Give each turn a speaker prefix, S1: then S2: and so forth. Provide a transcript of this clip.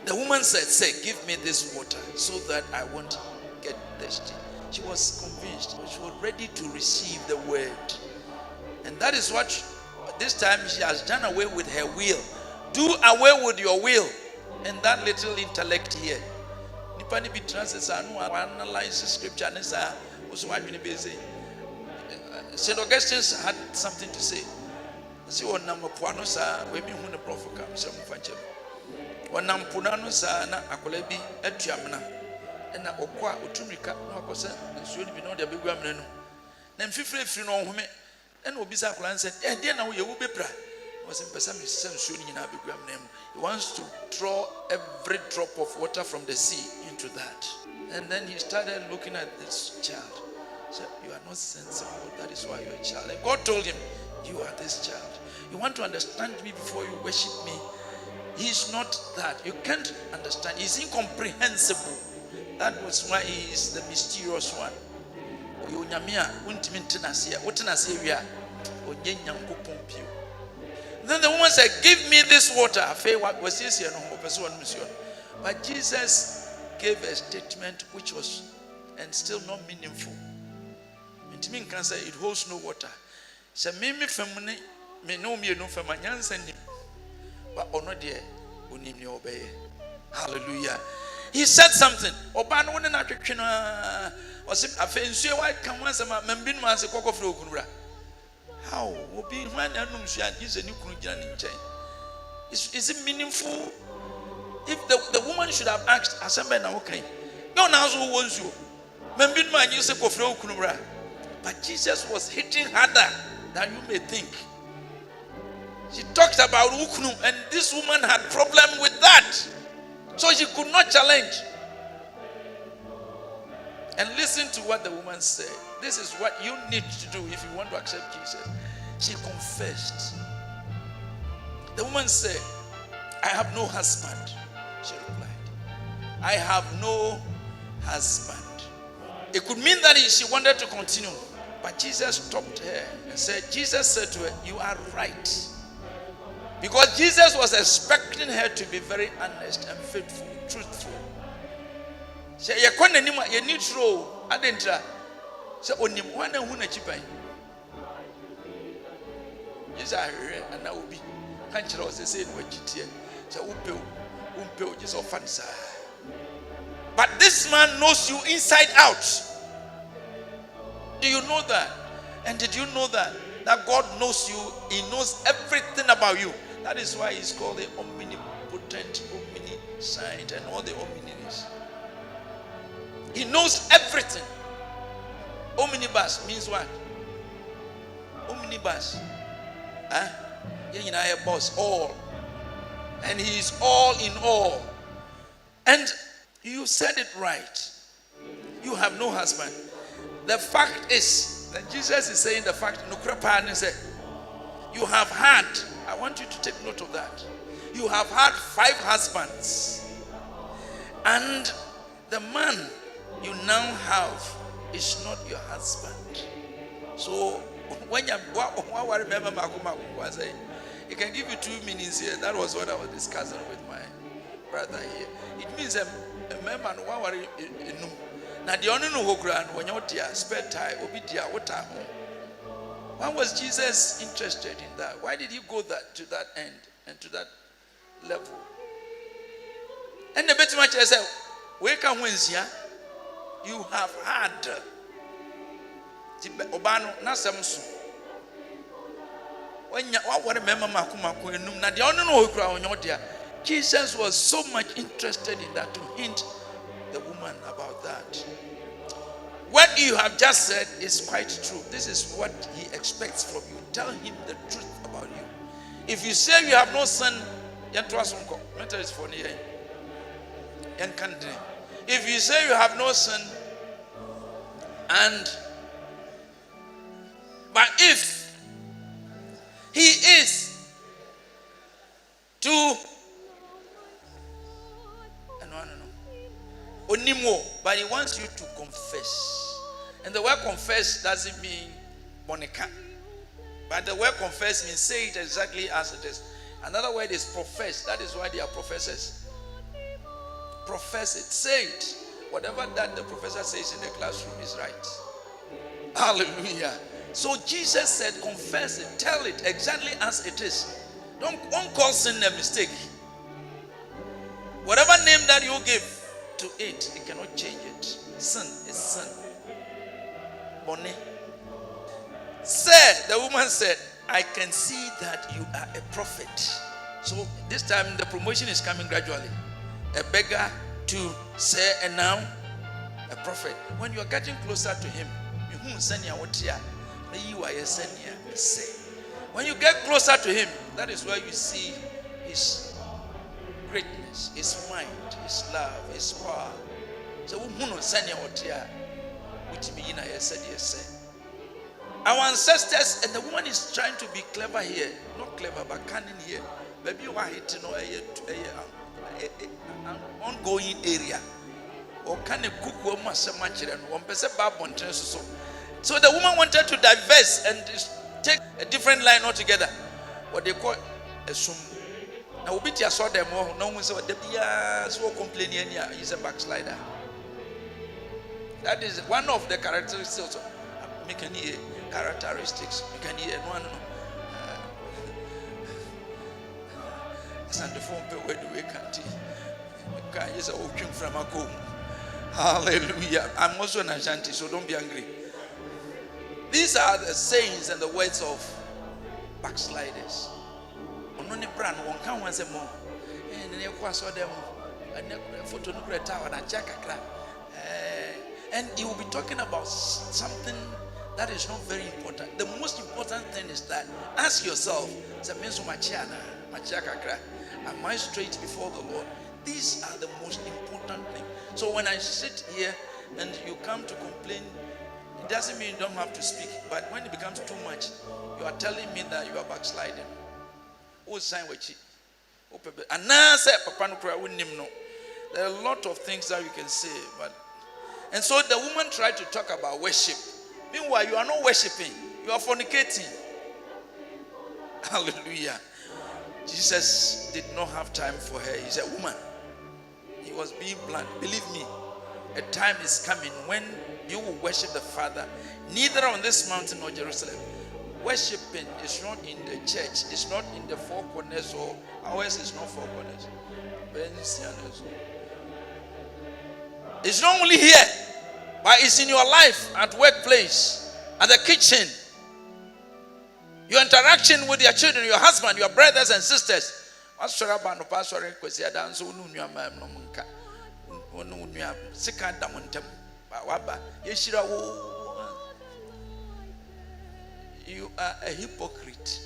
S1: The woman said, "Say, give me this water so that I won't get thirsty." She was convinced. She was ready to receive the word. And that is what this time she has done away with her will. Do away with your will and that little intellect here. Nipani be translates analyze scripture and say, St. Augustine had something to say. See what number puano sa we me hu ne prophet kam se mu fanche. Wonam punano sa na akola bi atuamna. Na okwa otumrika na akosa nsuo ni bi na o de begua mna no. Na mfifire firi no home. Na obisa akola nse de na wo ye wo bepra. Was in Pesami nsuo ni na begua mna mu. He wants to draw every drop of water from the sea into that. And then he started looking at this child. He said, "You are not sensible. That is why you are a child." And God told him, "You are this child. You want to understand me before you worship me." He is not that. You can't understand. He's incomprehensible. That was why he is the mysterious one. Then the woman said, "Give me this water." But Jesus gave a statement which was and still not meaningful. It means can say it holds no water. So mimi family me no me no family nyansa but ono de onim ne obey. Hallelujah. He said something. Oba no ne na twetwe no o se afensuo wa kan wa sama mambi no ase kokofre okunura. How obi man anum sua Jesus ni kunu gina ne nchen. Is it meaningful? If the woman should have asked asembe na okay. No na so wonsuo. Mambi no man use kokofre okunura. But Jesus was hitting harder than you may think. She talked about uknu, and this woman had problem with that. So she could not challenge. And listen to what the woman said. This is what you need to do if you want to accept Jesus. She confessed. The woman said, "I have no husband." She replied, "I have no husband." It could mean that she wanted to continue. But Jesus stopped her and said, Jesus said to her, "You are right." Because Jesus was expecting her to be very honest and faithful, truthful. Say, "You can't anymore. You need to roll." I didn't try. Say, "Onim one who na chipai." Yes, I heard, and I will be. Can't you also say what you hear? Say, "Umpeo, just offense." But this man knows you inside out. Do you know that? And did you know that God knows you? He knows everything about you. That is why he's called the omnipotent, omniscient, and all the omnis. He knows everything. Omnibus means what? Omnibus. Boss, all. And he is all in all. And you said it right. You have no husband. The fact is that Jesus is saying the fact, you have had, I want you to take note of that. You have had 5 husbands. And the man you now have is not your husband. So when you remember, it can give you 2 meanings here. That was what I was discussing with my brother here. It means a member now the only no grand when you're there, spare time, obidia, what time. Why was Jesus interested in that? Why did he go to that end and to that level? And the better much I said, "Wake up Wednesday, you have had Obano Nasamsu. When you remember Makumaku, now the only no grand when you're there, Jesus was so much interested in that to hint the woman about that. What you have just said is quite true. This is what he expects from you. Tell him the truth about you. If you say you have no son, if you say you have no son, but if he is to Onimo, but he wants you to confess. And the word confess doesn't mean Monica. But the word confess means say it exactly as it is. Another word is profess. That is why they are professors. Profess it. Say it. Whatever that the professor says in the classroom is right. Hallelujah. So Jesus said, confess it. Tell it exactly as it is. Don't call sin a mistake. Whatever name that you give to it, it cannot change it. Sin is sin. Bonnie. The woman said, I can see that you are a prophet. So this time the promotion is coming gradually. A beggar to say a noun, a prophet. When you are getting closer to him, when you get closer to him, that is where you see his greatness, his mind, his love, his power. So our ancestors, and the woman is trying to be clever here, not clever but cunning here. Maybe you are hitting an ongoing area, or can a cook or so the woman wanted to diverse and take a different line altogether. What they call a sum. Now we saw them all. No one said so complaining. He's a backslider. That is one of the characteristics. Characteristics. You can hear one. And the phone where do we can't? Can use a walking from a home. Hallelujah. I'm also an Ashanti, so don't be angry. These are the sayings and the words of backsliders. And he will be talking about something that is not very important. The most important thing is that ask yourself, am I straight before the Lord? These are the most important things. So when I sit here and you come to complain, it doesn't mean you don't have to speak. But when it becomes too much, you are telling me that you are backsliding. There are a lot of things that you can say. And so the woman tried to talk about worship. Meanwhile, you are not worshiping. You are fornicating. Hallelujah. Jesus did not have time for her. He's a woman. He was being blunt. Believe me, a time is coming when you will worship the Father, neither on this mountain nor Jerusalem. Worshiping is not in the church. It's not in the four corners, or ours is not four corners. It's not only here, but it's in your life, at workplace, at the kitchen, your interaction with your children, your husband, your brothers and sisters. You are a hypocrite.